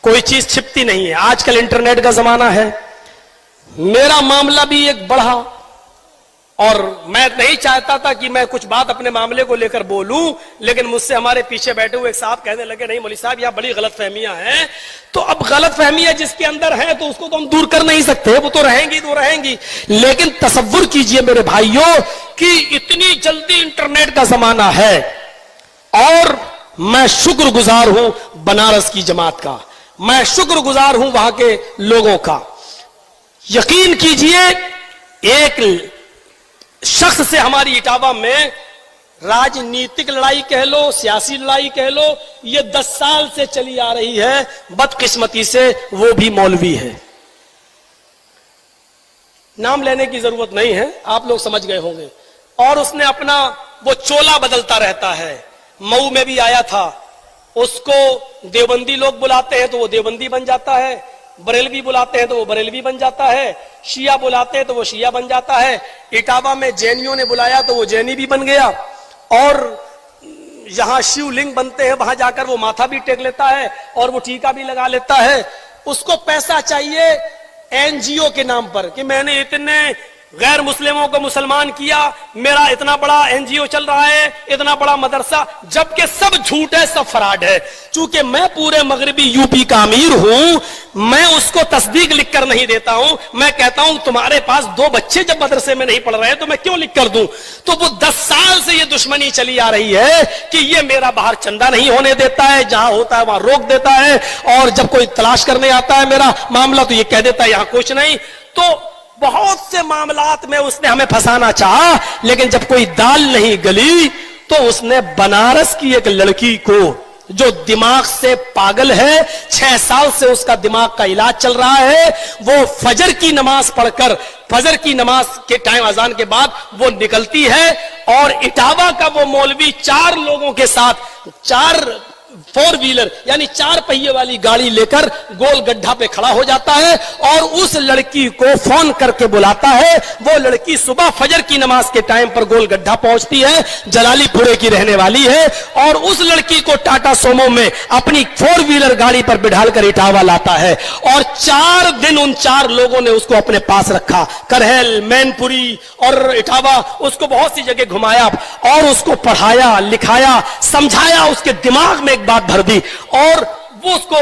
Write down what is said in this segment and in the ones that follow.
کوئی چیز چھپتی نہیں ہے. آج کل انٹرنیٹ کا زمانہ ہے. میرا معاملہ بھی ایک بڑھا اور میں نہیں چاہتا تھا کہ میں کچھ بات اپنے معاملے کو لے کر بولوں, لیکن مجھ سے ہمارے پیچھے بیٹھے ہوئے ایک صاحب کہنے لگے نہیں مولوی صاحب یہاں بڑی غلط فہمیاں ہیں. تو اب غلط فہمیاں جس کے اندر ہیں تو اس کو تو ہم دور کر نہیں سکتے, وہ تو رہیں گی تو رہیں گی. لیکن تصور کیجئے میرے بھائیوں کہ اتنی جلدی انٹرنیٹ کا زمانہ ہے اور میں شکر گزار ہوں بنارس کی جماعت کا, میں شکر گزار ہوں وہاں کے لوگوں کا. یقین کیجئے ایک شخص سے ہماری اٹاوا میں راجنیتک لڑائی کہہ لو, سیاسی لڑائی کہہ لو, یہ 10 سال سے چلی آ رہی ہے. بدقسمتی سے وہ بھی مولوی ہے. نام لینے کی ضرورت نہیں ہے, آپ لوگ سمجھ گئے ہوں گے. اور اس نے اپنا وہ چولا بدلتا رہتا ہے. مئو میں بھی آیا تھا, اس کو دیوبندی لوگ بلاتے ہیں تو وہ دیوبندی بن جاتا ہے, بریلوی بلاتے ہیں تو وہ بریلوی بن جاتا ہے, شیعہ بلاتے ہیں تو وہ شیعہ بن جاتا ہے. اٹاوا میں جینیوں نے بلایا تو وہ جینی بھی بن گیا, اور جہاں شیو لنگ بنتے ہیں وہاں جا کر وہ ماتھا بھی ٹیک لیتا ہے اور وہ ٹیکا بھی لگا لیتا ہے. اس کو پیسہ چاہیے این جی او کے نام پر کہ میں نے اتنے غیر مسلموں کو مسلمان کیا, میرا اتنا بڑا این جی او چل رہا ہے, اتنا بڑا مدرسہ, جبکہ سب جھوٹ ہے, سب فراڈ ہے. چونکہ میں پورے مغربی یو پی کا امیر ہوں, میں اس کو تصدیق لکھ کر نہیں دیتا ہوں. میں کہتا ہوں تمہارے پاس 2 بچے جب مدرسے میں نہیں پڑھ رہے تو میں کیوں لکھ کر دوں. تو وہ 10 سال سے یہ دشمنی چلی آ رہی ہے کہ یہ میرا باہر چندہ نہیں ہونے دیتا ہے, جہاں ہوتا ہے وہاں روک دیتا ہے, اور جب کوئی تلاش کرنے آتا ہے میرا معاملہ تو یہ کہہ دیتا ہے یہاں کچھ نہیں. تو بہت سے معاملات میں اس نے ہمیں پھنسانا چاہا, لیکن جب کوئی دال نہیں گلی تو اس نے بنارس کی ایک لڑکی کو جو دماغ سے پاگل ہے, 6 سال سے اس کا دماغ کا علاج چل رہا ہے, وہ فجر کی نماز پڑھ کر فجر کی نماز کے ٹائم اذان کے بعد وہ نکلتی ہے, اور اٹاوا کا وہ مولوی 4 لوگوں کے ساتھ 4 4 ویلر یعنی 4 پہیے والی گاڑی لے کر گول گڈھا پہ کھڑا ہو جاتا ہے اور اس لڑکی کو فون کر کے بلاتا ہے. وہ لڑکی صبح فجر کی نماز کے ٹائم پر گول گڈھا پہنچتی ہے, جلالی پورے کی رہنے والی ہے, اور اس لڑکی کو ٹاٹا سومو میں اپنی 4 ویلر گاڑی پر بٹھال کر اٹاوا لاتا ہے, اور 4 دن ان 4 لوگوں نے اس کو اپنے پاس رکھا. کرہل, مین پوری اور اٹاوا, اس کو بہت سی جگہ گھمایا اور اس کو پڑھایا, لکھایا, سمجھایا, اس کے دماغ میں بات بھر دی, اور وہ اس کو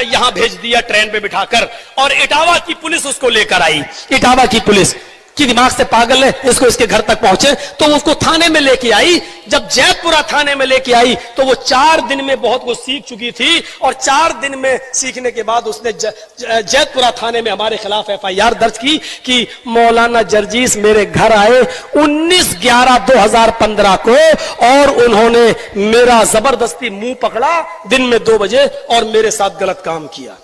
یہاں بھیج دیا ٹرین پہ بٹھا کر, اور اٹاوا کی پولیس اس کو لے کر آئی. اٹاوا کی پولیس کی دماغ سے پاگل ہے, اس کو اس کے گھر تک پہنچے تو اس کو تھانے میں لے کے آئی. جب جیت پورا تھانے میں لے کے آئی تو وہ 4 دن میں بہت کچھ سیکھ چکی تھی, اور 4 دن میں سیکھنے کے بعد اس نے جیت پورا تھانے میں ہمارے خلاف FIR درج کی کہ مولانا جرجیس میرے گھر آئے 19/11/2015 کو, اور انہوں نے میرا زبردستی منہ پکڑا دن میں 2 بجے اور میرے ساتھ غلط کام کیا.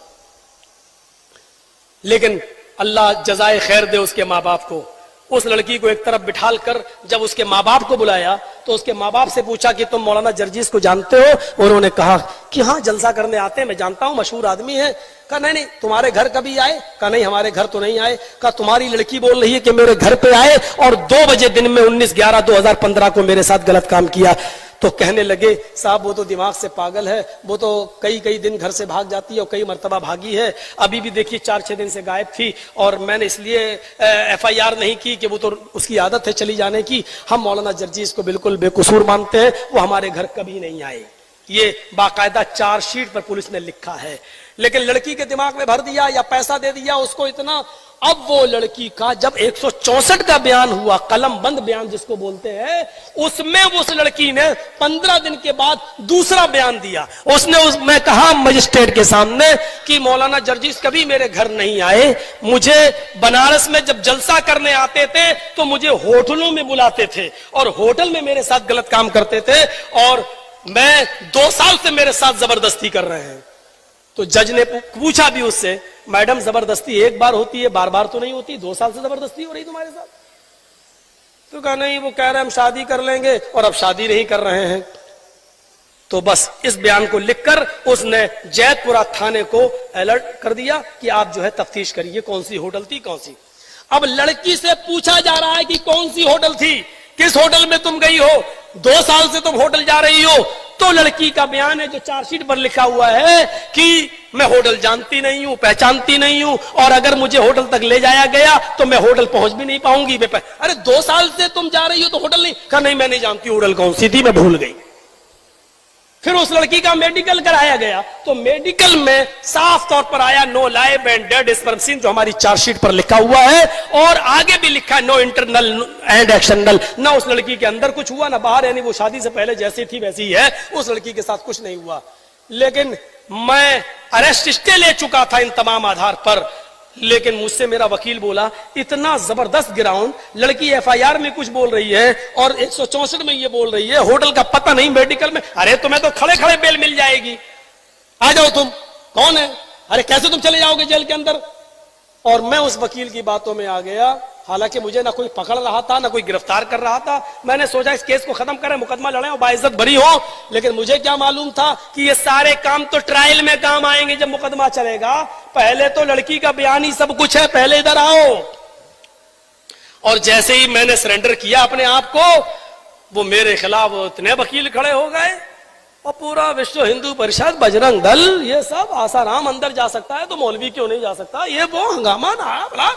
لیکن اللہ جزائے خیر دے اس کے ماں باپ کو. اس لڑکی کو ایک طرف بٹھال کر جب اس کے ماں باپ کو بلایا تو اس کے ماں باپ سے پوچھا کہ تم مولانا جرجیس کو جانتے ہو؟ انہوں نے کہا کہ ہاں جلسہ کرنے آتے ہیں, میں جانتا ہوں, مشہور آدمی ہے. کہا نہیں, تمہارے گھر کبھی آئے؟ کہا نہیں, ہمارے گھر تو نہیں آئے. کہا تمہاری لڑکی بول رہی ہے کہ میرے گھر پہ آئے اور 2 بجے دن میں 19/11/2015 کو میرے ساتھ غلط کام کیا. تو کہنے لگے صاحب وہ تو دماغ سے پاگل ہے, وہ تو کئی دن گھر سے بھاگ جاتی ہے اور کئی مرتبہ بھاگی ہے. ابھی بھی دیکھیے 4-6 دن سے غائب تھی, اور میں نے اس لیے FIR نہیں کی کہ وہ تو اس کی عادت ہے چلی جانے کی. ہم مولانا جرجیس کو بالکل بے قصور مانتے ہیں, وہ ہمارے گھر کبھی نہیں آئے. یہ باقاعدہ 4 شیٹ پر پولیس نے لکھا ہے. لیکن لڑکی کے دماغ میں بھر دیا یا پیسہ دے دیا اس کو اتنا. اب وہ لڑکی کا جب 164 کا بیان ہوا, قلم بند بیان جس کو بولتے ہیں, اس میں اس لڑکی نے 15 دن کے بعد دوسرا بیان دیا. اس نے میں کہا مجسٹریٹ کے سامنے کہ مولانا جرجیس کبھی میرے گھر نہیں آئے, مجھے بنارس میں جب جلسہ کرنے آتے تھے تو مجھے ہوٹلوں میں بلاتے تھے اور ہوٹل میں میرے ساتھ غلط کام کرتے تھے, اور میں 2 سال سے میرے ساتھ زبردستی کر رہے ہیں. تو جج نے پوچھا بھی اس سے, میڈم زبردستی ایک بار ہوتی ہے, بار بار تو نہیں ہوتی, 2 سال سے زبردستی ہو رہی تمہارے ساتھ؟ تو کہا نہیں, وہ کہہ رہے ہم شادی کر لیں گے اور اب شادی نہیں کر رہے ہیں. تو بس اس بیان کو لکھ کر اس نے جیت پورا تھانے کو الرٹ کر دیا کہ آپ جو ہے تفتیش کریے کون سی ہوٹل تھی کون سی. اب لڑکی سے پوچھا جا رہا ہے کہ کون سی ہوٹل تھی, کس ہوٹل میں تم گئی ہو, 2 سال سے تم ہوٹل جا رہی ہو. تو لڑکی کا بیان ہے جو 4 شیٹ پر لکھا ہوا ہے کہ میں ہوٹل جانتی نہیں ہوں, پہچانتی نہیں ہوں, اور اگر مجھے ہوٹل تک لے جایا گیا تو میں ہوٹل پہنچ بھی نہیں پاؤں گی. ارے 2 سال سے تم جا رہی ہو تو ہوٹل نہیں, کہا نہیں میں نہیں جانتی ہوٹل کون سی تھی, میں بھول گئی. پھر اس لڑکی کا میڈیکل کرایا گیا تو میڈیکل میں صاف طور پر آیا نو لائف اینڈ ڈیڈ اسپرم سین, جو ہماری چارج شیٹ پر لکھا ہوا ہے, اور آگے بھی لکھا ہے نو انٹرنل اینڈ ایکسٹرنل. نہ اس لڑکی کے اندر کچھ ہوا نہ باہر, یعنی وہ شادی سے پہلے جیسی تھی ویسی ہی ہے, اس لڑکی کے ساتھ کچھ نہیں ہوا. لیکن میں اریسٹ اسٹے لے چکا تھا ان تمام آدھار پر. لیکن مجھ سے میرا وکیل بولا اتنا زبردست گراؤنڈ, لڑکی ایف آئی آر میں کچھ بول رہی ہے اور 164 میں یہ بول رہی ہے, ہوٹل کا پتہ نہیں, میڈیکل میں. ارے تمہیں تو کھڑے کھڑے بیل مل جائے گی, آ جاؤ. تم کون ہے؟ ارے کیسے تم چلے جاؤ گے جیل کے اندر؟ اور میں اس وکیل کی باتوں میں آ گیا. حالانکہ مجھے نہ کوئی پکڑ رہا تھا نہ کوئی گرفتار کر رہا تھا. میں نے سوچا اس کیس کو ختم کریں, مقدمہ لڑیں اور باعزت بری ہو. لیکن مجھے کیا معلوم تھا کہ یہ سارے کام تو ٹرائل میں کام آئیں گے جب مقدمہ چلے گا. پہلے تو لڑکی کا بیان ہی سب کچھ ہے, پہلے ادھر آؤ. اور جیسے ہی میں نے سرنڈر کیا اپنے آپ کو, وہ میرے خلاف اتنے وکیل کھڑے ہو گئے, اور پورا وشو ہندو پریشد, بجرنگ دل, یہ سب آسارام اندر جا سکتا ہے تو مولوی کیوں نہیں جا سکتا, یہ وہ ہنگامہ نہ,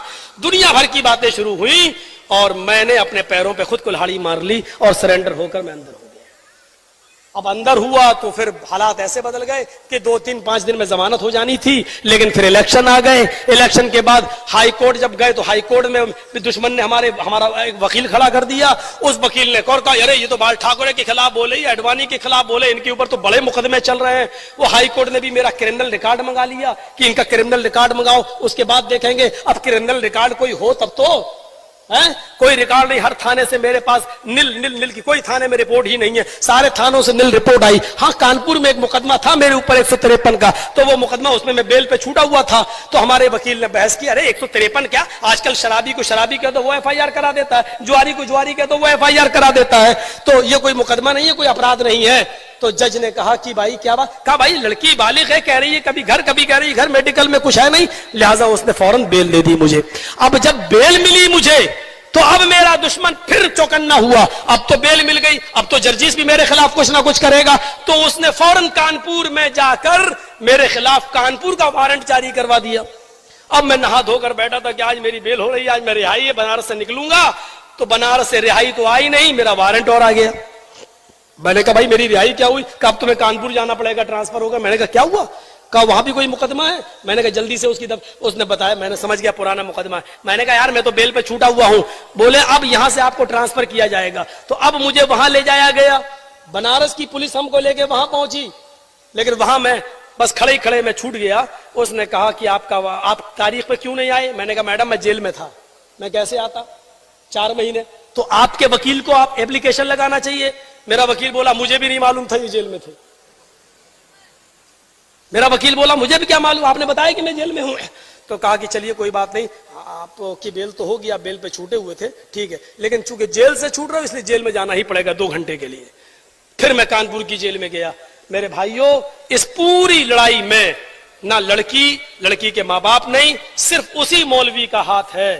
دنیا بھر کی باتیں شروع ہوئی. اور میں نے اپنے پیروں پہ خود کلہاڑی مار لی اور سرنڈر ہو کر میں اندر ہو گیا. اب اندر ہوا تو پھر حالات ایسے بدل گئے کہ 2-3-5 دن میں ضمانت ہو جانی تھی. لیکن پھر الیکشن آ گئے. الیکشن کے بعد ہائی کورٹ جب گئے تو ہائی کورٹ میں دشمن نے ہمارا ایک وکیل کھڑا کر دیا. اس وکیل نے کہا ارے یہ تو بال ٹھاکرے کے خلاف بولے, یہ اڈوانی کے خلاف بولے, ان کے اوپر تو بڑے مقدمے چل رہے ہیں. وہ ہائی کورٹ نے بھی میرا کرمنل ریکارڈ منگا لیا کہ ان کا کرمنل ریکارڈ منگاؤ, اس کے بعد دیکھیں گے. اب کرمنل ریکارڈ کوئی ہو تب تو, کوئی ریکارڈ نہیں. ہر تھانے سے میرے پاس نل کی, کوئی تھانے میں رپورٹ ہی نہیں ہے, سارے تھانوں سے نل رپورٹ آئی. ہاں کانپور میں ایک مقدمہ تھا میرے اوپر 153 کا, تو وہ مقدمہ اس میں بیل پہ چھوٹا ہوا تھا. تو ہمارے وکیل نے بحث کی, ارے 153 کیا, آج کل شرابی کو شرابی کہہ تو وہ ایف آئی آر کرا دیتا ہے, جواری کو جواری کہہ تو وہ ایف آئی آر کرا دیتا ہے, تو یہ کوئی مقدمہ نہیں ہے, کوئی اپرادھ نہیں ہے. تو جج نے کہا کہ بھائی کیا بات, کہا بھائی لڑکی بالغ ہے, کہہ رہی ہے کبھی گھر کبھی کہہ رہی ہے گھر, میڈیکل میں کچھ ہے نہیں. لہٰذا اس نے فوراً بیل دے دی مجھے. اب جب بیل ملی مجھے تو اب میرا دشمن پھر چوکنا ہوا. اب تو بیل مل گئی, اب تو جرجیس بھی میرے خلاف کچھ نہ کچھ کرے گا. تو اس نے فوراً کانپور میں جا کر میرے خلاف کانپور کا وارنٹ جاری کروا دیا. اب میں نہا دھو کر بیٹھا تھا کہ آج میری بیل ہو رہی ہے, آج میں رہائی ہے, بنارس سے نکلوں گا. تو بنارس سے رہائی تو آئی نہیں, میرا وارنٹ اور آ گیا. میں نے کہا بھائی میری رہائی کیا ہوئی؟ کہ اب تمہیں کانپور جانا پڑے گا, ٹرانسفر ہوگا. میں نے کہا کیا ہوا؟ کہا وہاں بھی کوئی مقدمہ ہے. میں نے کہا جلدی سے اس نے بتایا. میں نے سمجھ گیا پرانا مقدمہ ہے. میں نے کہا یار میں تو بیل پہ چھوٹا ہوا ہوں. بولے اب یہاں سے آپ کو ٹرانسفر کیا جائے گا. تو اب مجھے وہاں لے جایا گیا. بنارس کی پولیس ہم کو لے کے وہاں پہنچی, لیکن وہاں میں بس کھڑے ہی کھڑے میں چھوٹ گیا. اس نے کہا کہ آپ تاریخ پہ کیوں نہیں آئے؟ میں نے کہا میڈم میں جیل میں تھا. میں کیسے آتا 4 مہینے؟ تو آپ کے وکیل کو آپ ایپلیکیشن لگانا چاہیے. میرا وکیل بولا مجھے بھی نہیں معلوم تھا یہ جیل میں تھے. میرا وکیل بولا مجھے بھی کیا معلوم, آپ نے بتایا کہ میں جیل میں ہوں. تو کہا کہ چلیے کوئی بات نہیں, آپ کی بیل تو ہوگی, آپ بیل پہ چھوٹے ہوئے تھے, ٹھیک ہے, لیکن چونکہ جیل سے چھوٹ رہا ہوں اس لیے جیل میں جانا ہی پڑے گا 2 گھنٹے کے لیے. پھر میں کانپور کی جیل میں گیا. میرے بھائیوں اس پوری لڑائی میں نہ لڑکی کے ماں باپ نہیں, صرف اسی مولوی کا ہاتھ ہے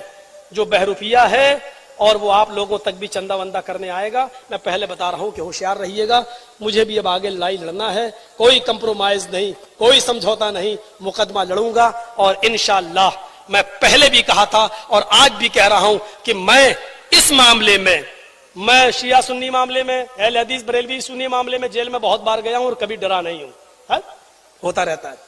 جو بہروپیہ ہے, اور وہ آپ لوگوں تک بھی چندہ وندہ کرنے آئے گا. میں پہلے بتا رہا ہوں کہ ہوشیار رہیے گا, مجھے بھی اب آگے لڑائی لڑنا ہے. کوئی کمپرومائز نہیں, کوئی سمجھوتا نہیں, مقدمہ لڑوں گا. اور انشاءاللہ میں پہلے بھی کہا تھا اور آج بھی کہہ رہا ہوں کہ میں اس معاملے میں, میں شیعہ سنی معاملے میں, اہل حدیث بریلوی سنی معاملے میں جیل میں بہت بار گیا ہوں اور کبھی ڈرا نہیں ہوں. ہوتا رہتا ہے.